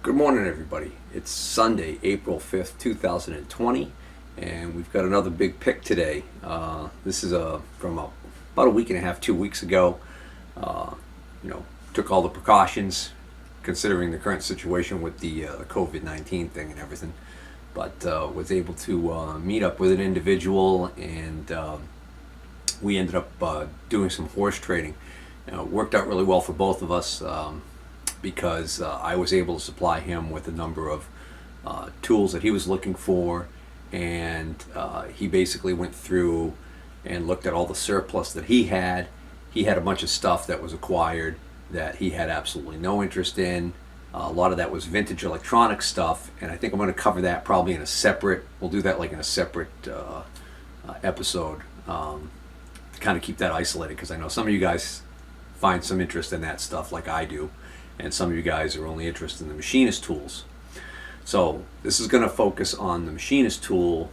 Good morning, everybody. It's Sunday, April 5th, 2020, and we've got another big pick today. This is from about a week and a half, 2 weeks ago. Took all the precautions considering the current situation with the COVID-19 thing and everything, but was able to meet up with an individual, and we ended up doing some horse trading. It worked out really well for both of us. Because I was able to supply him with a number of tools that he was looking for, and he basically went through and looked at all the surplus that he had. He had a bunch of stuff that was acquired that he had absolutely no interest in. A lot of that was vintage electronic stuff, and I think I'm going to cover that probably in a separate, we'll do that like in a separate episode to kind of keep that isolated, because I know some of you guys find some interest in that stuff like I do, and some of you guys are only interested in the machinist tools. So this is going to focus on the machinist tool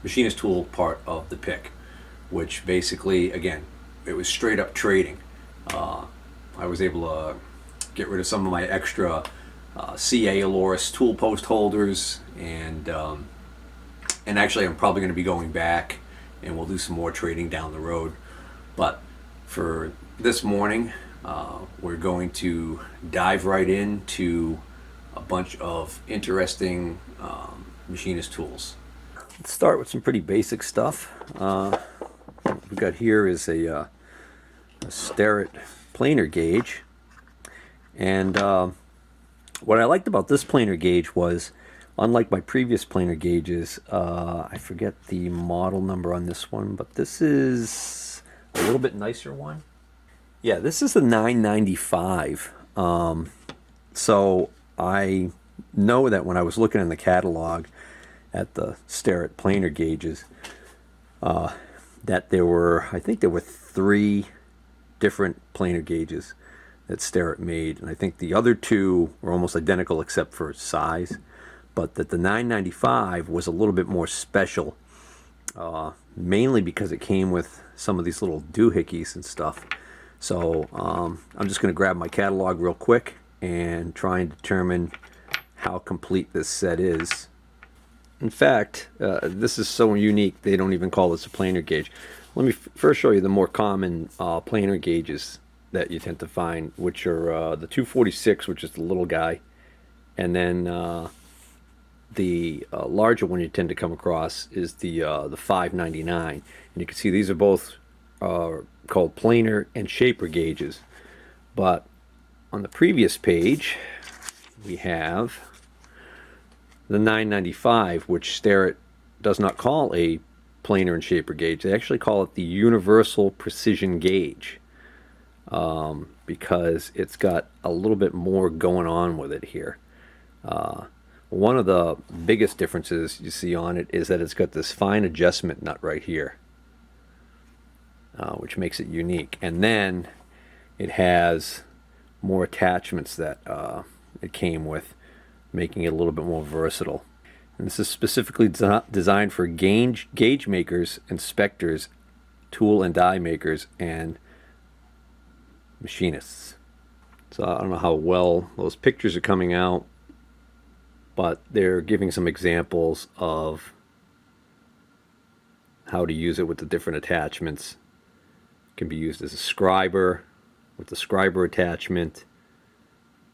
machinist tool part of the pick, which basically, again, it was straight up trading. I was able to get rid of some of my extra CA Aloris tool post holders, and actually I'm probably going to be going back and we'll do some more trading down the road. But for this morning, we're going to dive right into a bunch of interesting machinist tools. Let's start with some pretty basic stuff. What we've got here is a Starett planar gauge, and what I liked about this planar gauge was, unlike my previous planar gauges, I forget the model number on this one, but this is a little bit nicer one. Yeah, this is the 995. So I know that when I was looking in the catalog at the Starett planar gauges, that I think there were 3 different planar gauges that Starett made, and I think the other 2 were almost identical except for size, but that the 995 was a little bit more special, mainly because it came with some of these little doohickeys and stuff. So I'm just going to grab my catalog real quick and try and determine how complete this set is. In fact, this is so unique they don't even call this a planar gauge. Let me first show you the more common planar gauges that you tend to find, which are the 246, which is the little guy, and then the larger one you tend to come across is the 599. And you can see these are both called planar and shaper gauges. But on the previous page we have the 995, which Starett does not call a planar and shaper gauge. They actually call it the universal precision gauge, because it's got a little bit more going on with it here. One of the biggest differences you see on it is that it's got this fine adjustment nut right here, which makes it unique. And then it has more attachments that it came with, making it a little bit more versatile. And this is specifically designed for gauge makers, inspectors, tool and die makers, and machinists. So I don't know how well those pictures are coming out, but they're giving some examples of how to use it with the different attachments. It can be used as a scriber with the scriber attachment,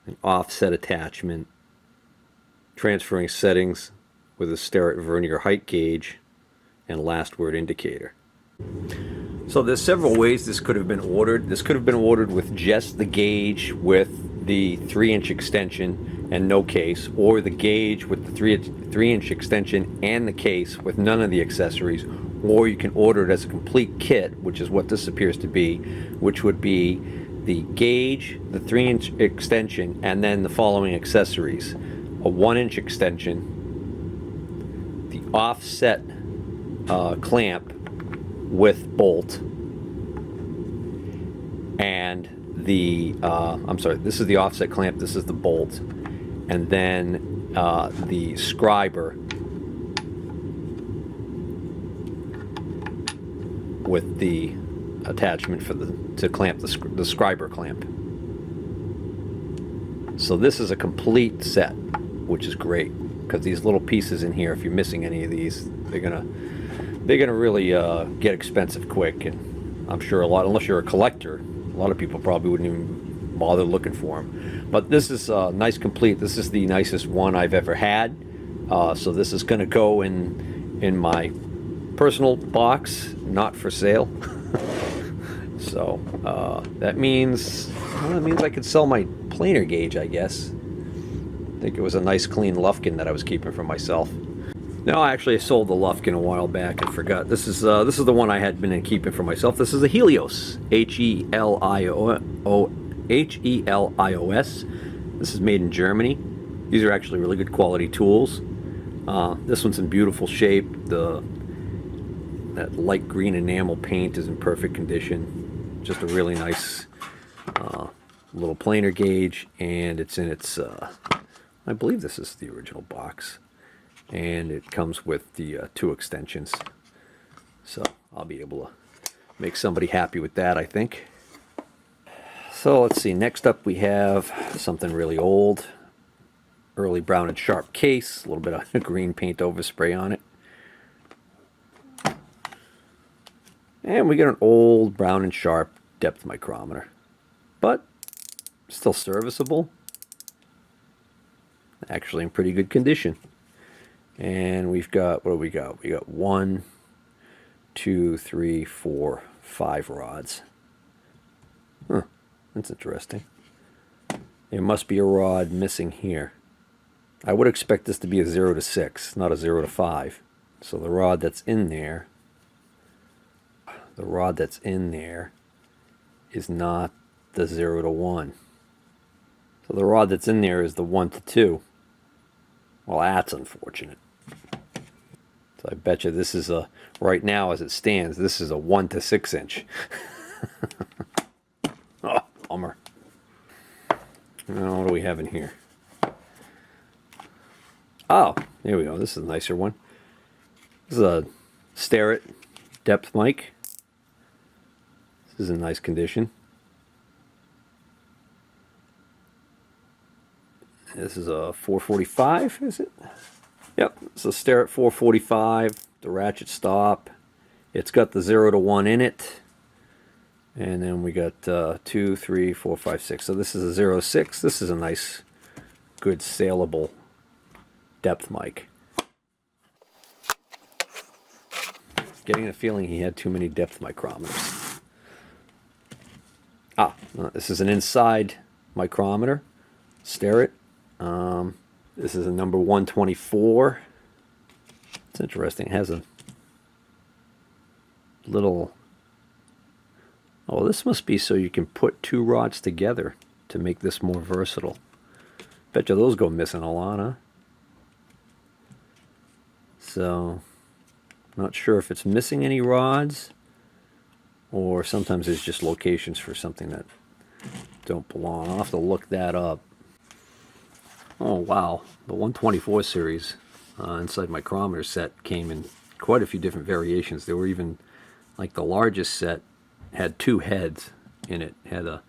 an offset attachment, transferring settings with a Starett vernier height gauge, and last word indicator. So there's several ways this could have been ordered. This could have been ordered with just the gauge with the 3-inch extension and no case, or the gauge with the 3-inch extension and the case with none of the accessories, or you can order it as a complete kit, which is what this appears to be, which would be the gauge, the 3-inch extension, and then the following accessories: a 1-inch extension, the offset clamp with bolt, and the this is the offset clamp, this is the bolt, and then the scriber with the attachment for to clamp the scriber clamp. So this is a complete set, which is great, because these little pieces in here, if you're missing any of these, they're gonna really get expensive quick. And I'm sure unless you're a collector, a lot of people probably wouldn't even bother looking for them. But this is nice complete. This is the nicest one I've ever had. So this is gonna go in my personal box, not for sale. So that means I could sell my planar gauge, I guess. I think it was a nice clean Lufkin that I was keeping for myself. No, actually I sold the Lufkin a while back. I forgot. This is the one I had been keeping for myself. This is a Helios, Helios. This is made in Germany. These are actually really good quality tools. This one's in beautiful shape. That light green enamel paint is in perfect condition. Just a really nice little planar gauge, and it's in its I believe this is the original box, and it comes with the 2 extensions, so I'll be able to make somebody happy with that, I think. So let's see, next up we have something really old, early Brown and Sharp case, a little bit of green paint overspray on it. And we get an old Brown and Sharp depth micrometer, but still serviceable. Actually in pretty good condition. And we've got, what do we got? We got 1, 2, 3, 4, 5 rods. Huh, that's interesting. There must be a rod missing here. I would expect this to be a 0 to 6, not a 0 to 5. So the rod that's in there is not the 0 to 1. So the rod that's in there is the 1 to 2. Well, that's unfortunate. So I bet you this is right now as it stands, this is a 1 to 6 inch. Oh, bummer. Now, what do we have in here? Oh, there we go. This is a nicer one. This is a Starett depth mic. This is in nice condition. This is a 445, is it? Yep, it's a Starett 445, the ratchet stop. It's got the 0 to 1 in it. And then we got 2, 3, 4, 5, 6. So this is a 0 to 6. This is a nice, good, saleable depth mic. Getting a feeling he had too many depth micrometers. This is an inside micrometer, Starett. This is a number 124. It's interesting. It has a little... Oh, this must be so you can put 2 rods together to make this more versatile. Bet you those go missing a lot, huh? So, not sure if it's missing any rods, or sometimes there's just locations for something that don't belong. I'll have to look that up. Oh wow, the 124 series inside Micrometer Set came in quite a few different variations. There were even, like the largest set had 2 heads in it. It had a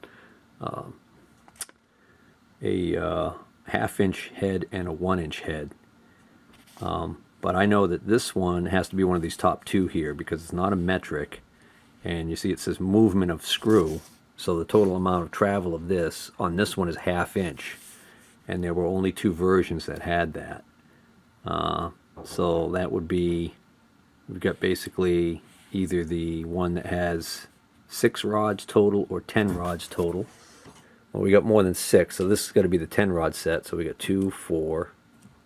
half-inch head and a 1-inch head. But I know that this one has to be one of these top 2 here because it's not a metric. And you see it says movement of screw. So the total amount of travel of this on this one is ½ and there were only 2 versions that had that. So that would be, we've got basically either the one that has 6 rods total or 10 rods total. Well, we got more than 6, so this is going to be the 10 rod set. So we got 2, 4,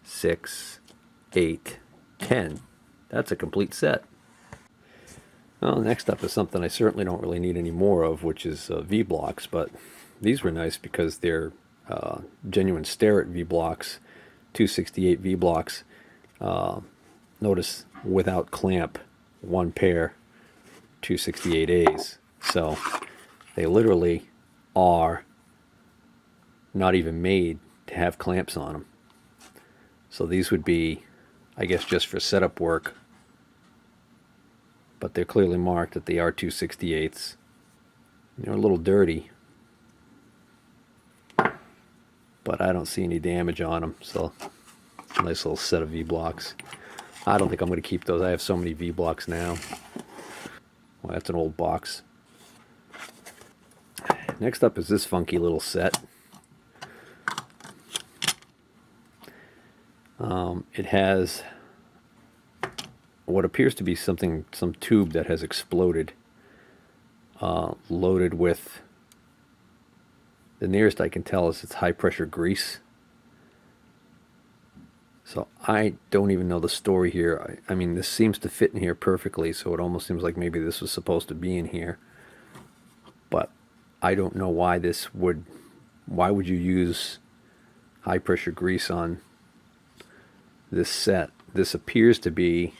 6, 8, 10. That's a complete set. Well, next up is something I certainly don't really need any more of, which is V-blocks, but these were nice because they're genuine Starett V-blocks, 268 V-blocks. Notice without clamp, 1 pair, 268As. So they literally are not even made to have clamps on them. So these would be, I guess, just for setup work. But they're clearly marked that they are 268s. They're a little dirty. but I don't see any damage on them. So it's a nice little set of V-blocks. I don't think I'm going to keep those. I have so many V-blocks now. Well, that's an old box. Next up is this funky little set. It has what appears to be some tube that has exploded, loaded with, the nearest I can tell is it's high pressure grease. So I don't even know the story here. I mean, this seems to fit in here perfectly, so it almost seems like maybe this was supposed to be in here. But I don't know why why would you use high pressure grease on this set? This appears to be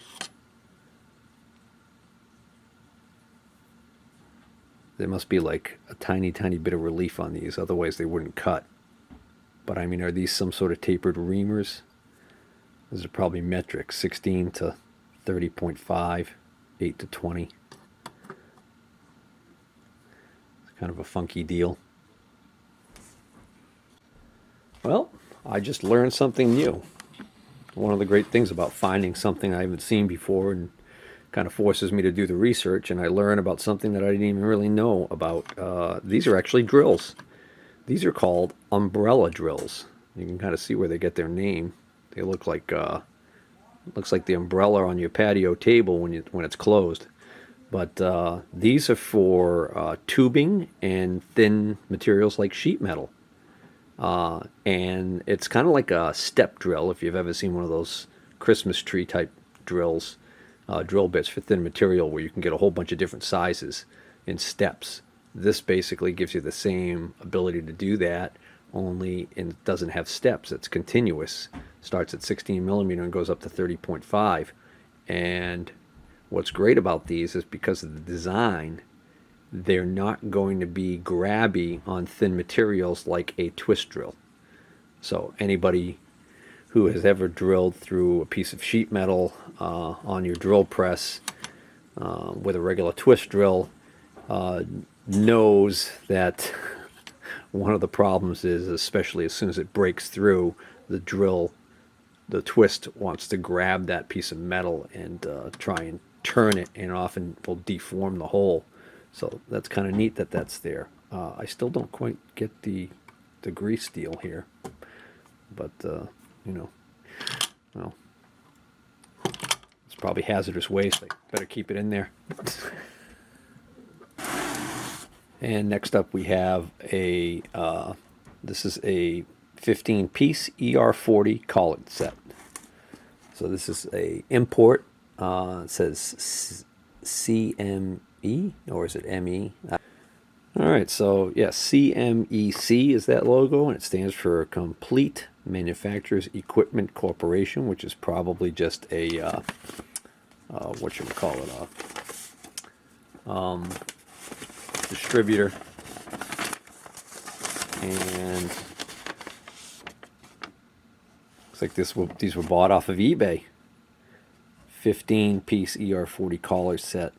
there must be like a tiny bit of relief on these, otherwise they wouldn't cut. But I mean, are these some sort of tapered reamers? These are probably metric, 16 to 30.5, 8 to 20. It's kind of a funky deal. Well, I just learned something new. One of the great things about finding something I haven't seen before and kind of forces me to do the research, and I learn about something that I didn't even really know about. These are actually drills. These are called umbrella drills. You can kind of see where they get their name. They look like looks like the umbrella on your patio table when it's closed. But these are for tubing and thin materials like sheet metal. And it's kind of like a step drill, if you've ever seen one of those Christmas tree type drills, drill bits for thin material where you can get a whole bunch of different sizes in steps. This basically gives you the same ability to do that, only it doesn't have steps. It's continuous. Starts at 16 millimeter and goes up to 30.5. And what's great about these is because of the design, they're not going to be grabby on thin materials like a twist drill. So anybody who has ever drilled through a piece of sheet metal on your drill press with a regular twist drill knows that one of the problems is, especially as soon as it breaks through, the twist wants to grab that piece of metal and try and turn it, and often will deform the hole. So that's kind of neat that that's there. I still don't quite get the grease deal here, but you know, well, it's probably hazardous waste. I better keep it in there. And next up we have a this is a 15-piece ER40 collet set. So this is a import. It says CME, or is it ME? All right, so yeah, CMEC is that logo, and it stands for Complete Manufacturers Equipment Corporation, which is probably just a what should we call it? Distributor. And looks like these were bought off of eBay. 15-piece ER40 collet set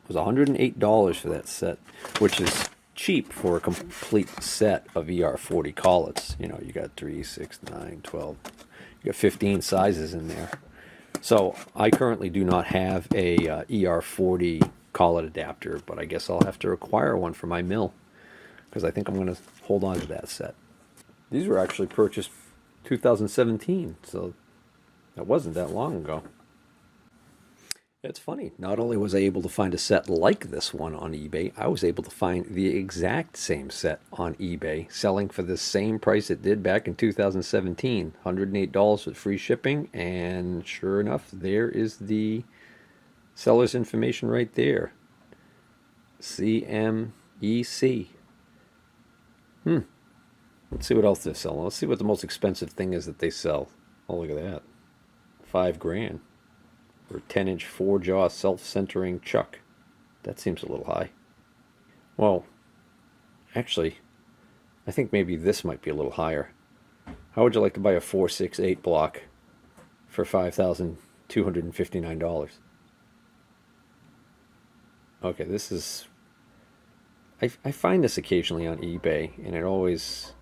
was $108 for that set, which is cheap for a complete set of ER40 collets. You know, you got 3, 6, 9, 12. You got 15 sizes in there. So I currently do not have a ER40 collet adapter, but I guess I'll have to acquire one for my mill, because I think I'm going to hold on to that set. These were actually purchased 2017, so that wasn't that long ago. It's funny, not only was I able to find a set like this one on eBay, I was able to find the exact same set on eBay, selling for the same price it did back in 2017, $108 with free shipping, and sure enough, there is the seller's information right there. CMEC. Let's see what else they're selling. Let's see what the most expensive thing is that they sell. Oh, look at that. $5,000 for a 10-inch 4-jaw self-centering chuck. That seems a little high. Well, actually, I think maybe this might be a little higher. How would you like to buy a 468 block for $5,259? Okay, this is... I find this occasionally on eBay, and it always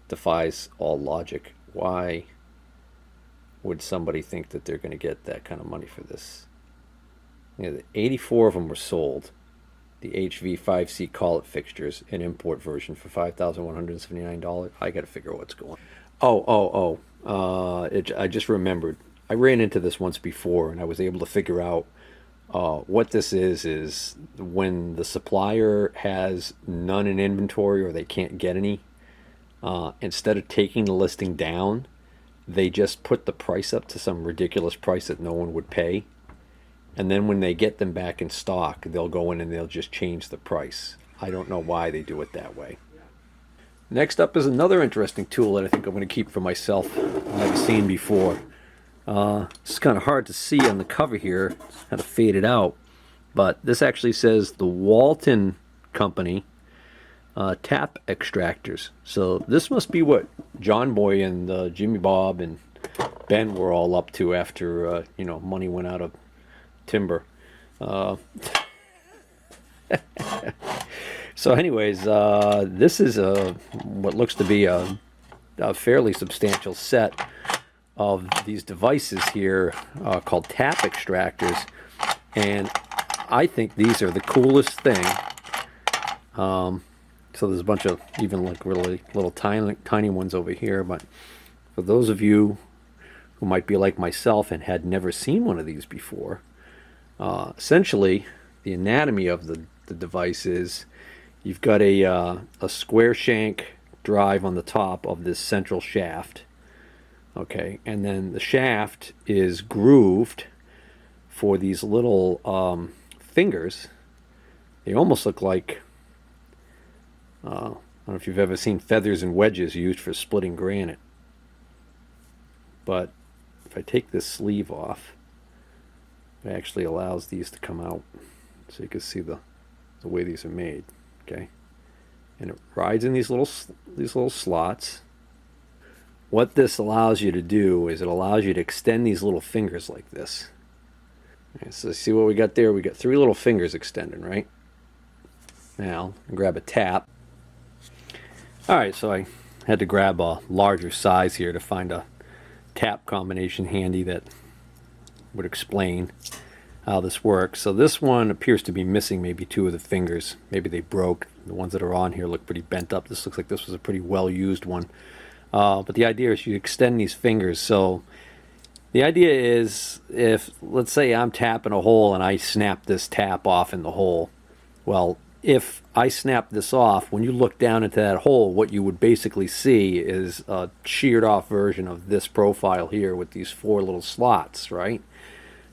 defies all logic. Why would somebody think that they're going to get that kind of money for this? 84 of them were sold. The HV5C collet fixtures, an import version for $5,179. I got to figure out what's going on. I just remembered. I ran into this once before, and I was able to figure out what this is when the supplier has none in inventory or they can't get any, instead of taking the listing down, they just put the price up to some ridiculous price that no one would pay. And then when they get them back in stock, they'll go in and they'll just change the price. I don't know why they do it that way. Next up is another interesting tool that I think I'm going to keep for myself. I've never seen before. It's kind of hard to see on the cover here. It's kind of faded out. But this actually says the Walton company tap extractors. So this must be what John Boy and Jimmy Bob and Ben were all up to after money went out of timber. So anyways, this is what looks to be a fairly substantial set of these devices here called tap extractors, and I think these are the coolest thing. So there's a bunch of even like really little tiny ones over here, but for those of you who might be like myself and had never seen one of these before, essentially the anatomy of the device is you've got a square shank drive on the top of this central shaft, okay, and then the shaft is grooved for these little fingers. They almost look like I don't know if you've ever seen feathers and wedges used for splitting granite, but if I take this sleeve off, it actually allows these to come out, so you can see the way these are made. Okay, and it rides in these little slots. What this allows you to do is it allows you to extend these little fingers like this. Okay, so see what we got there? We got 3 little fingers extended, right? Now grab a tap. All right, so I had to grab a larger size here to find a tap combination handy that would explain how this works. So this one appears to be missing maybe 2 of the fingers. Maybe they broke. The ones that are on here look pretty bent up. This looks like this was a pretty well used one. But the idea is you extend these fingers. So the idea is, if let's say I'm tapping a hole and I snap this tap off in the hole, well, if I snap this off, when you look down into that hole, what you would basically see is a sheared off version of this profile here with these 4 little slots, right?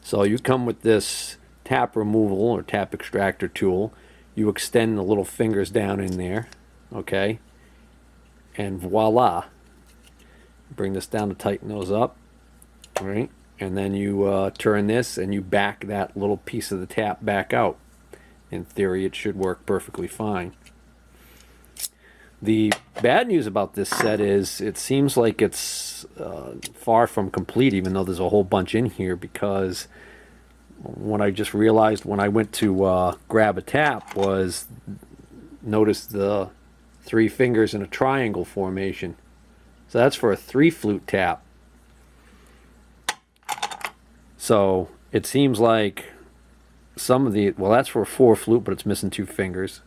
So you come with this tap removal or tap extractor tool, you extend the little fingers down in there, okay, and voila, bring this down to tighten those up, right? And then you turn this and you back that little piece of the tap back out. In theory, it should work perfectly fine. The bad news about this set is it seems like it's far from complete, even though there's a whole bunch in here, because what I just realized when I went to grab a tap was notice the 3 fingers in a triangle formation. So that's for a 3-flute tap. So it seems like some of the, well, that's for a 4-flute, but it's missing 2 fingers.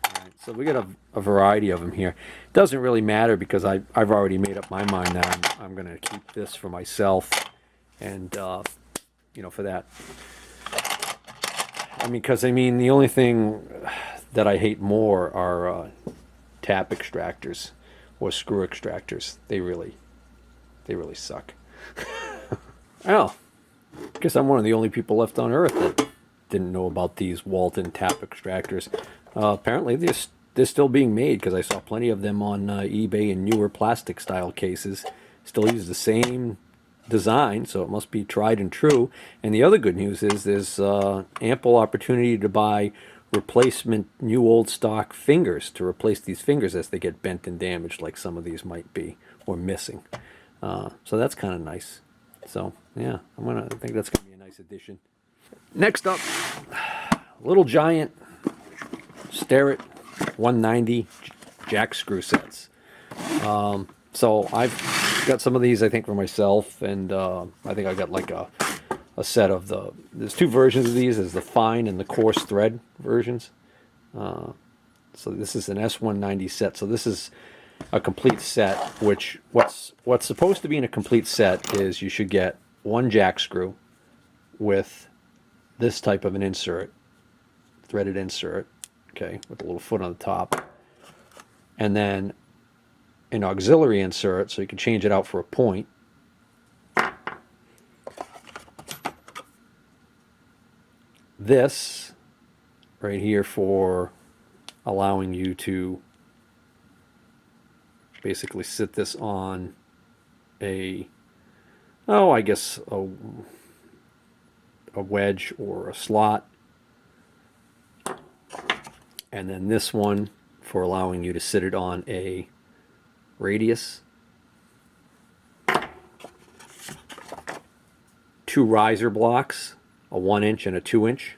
Right, so we got a variety of them here. It doesn't really matter because I've already made up my mind that I'm going to keep this for myself, and for that. The only thing that I hate more are tap extractors or screw extractors. They really suck. Well, I guess I'm one of the only people left on Earth that didn't know about these Walton tap extractors. Apparently they're still being made, because I saw plenty of them on eBay in newer plastic style cases. Still use the same design, so it must be tried and true. And the other good news is there's ample opportunity to buy replacement new old stock fingers to replace these fingers as they get bent and damaged, like some of these might be, or missing. So that's kind of nice. So yeah, I think that's going to be a nice addition. Next up, Little Giant Starett 190 jack screw sets. So I've got some of these, I think, for myself, and I think I got like a set of there's two versions of these. There's the fine and the coarse thread versions. So this is an S190 set. So this is a complete set, which what's supposed to be in a complete set is you should get one jack screw with this type of an insert, threaded insert, okay, with a little foot on the top, and then an auxiliary insert so you can change it out for a point. This right here for allowing you to basically sit this on I guess a wedge or a slot. And then this one for allowing you to sit it on a radius. Two riser blocks, a 1-inch and a 2-inch.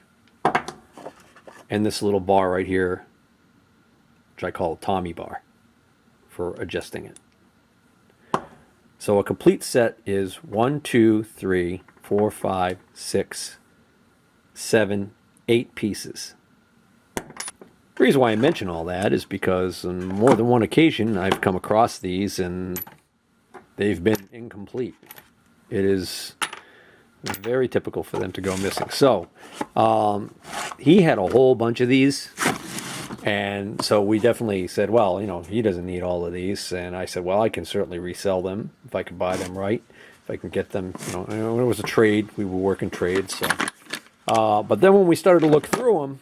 And this little bar right here, which I call a Tommy bar, for adjusting it. So a complete set is 1, 2, 3, 4, 5, 6, 7, 8 pieces. The reason why I mention all that is because on more than one occasion I've come across these and they've been incomplete. It is very typical for them to go missing. So he had a whole bunch of these, and so we definitely said, well, you know, he doesn't need all of these. And I said, well, I can certainly resell them if I can buy them right, if I can get them. You know, it was a trade. We were working trades. So, but then when we started to look through them,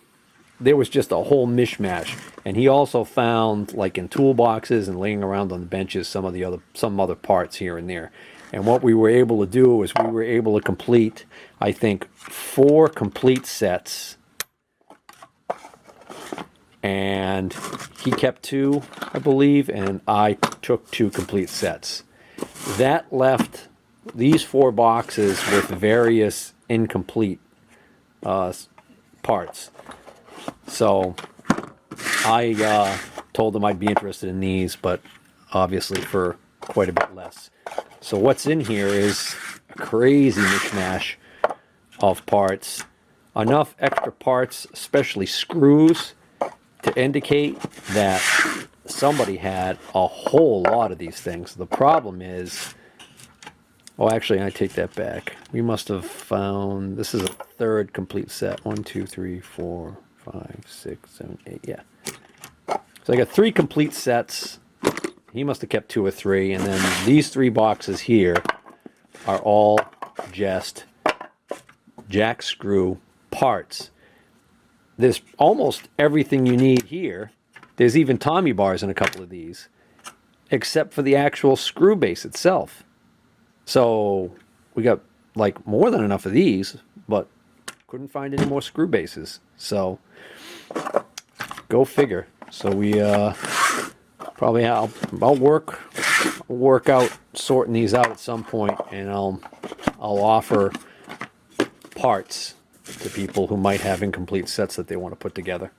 there was just a whole mishmash. And he also found, like in toolboxes and laying around on the benches, some other parts here and there. And what we were able to do is we were able to complete, I think, 4 complete sets. And he kept 2, I believe, and I took 2 complete sets. That left these 4 boxes with various incomplete parts. So I told him I'd be interested in these, but obviously for quite a bit less. So what's in here is a crazy mishmash of parts. Enough extra parts, especially screws, to indicate that somebody had a whole lot of these things. The problem is, oh, actually, I take that back. We must have found, this is a 3rd complete set. 1, 2, 3, 4, 5, 6, 7, 8, yeah. So I got 3 complete sets. He must have kept 2 or 3, and then these 3 boxes here are all just jack screw parts. There's almost everything you need here. There's even Tommy bars in a couple of these, except for the actual screw base itself. So we got like more than enough of these, but couldn't find any more screw bases. So go figure. So we probably I'll work out sorting these out at some point, and I'll offer parts to people who might have incomplete sets that they want to put together.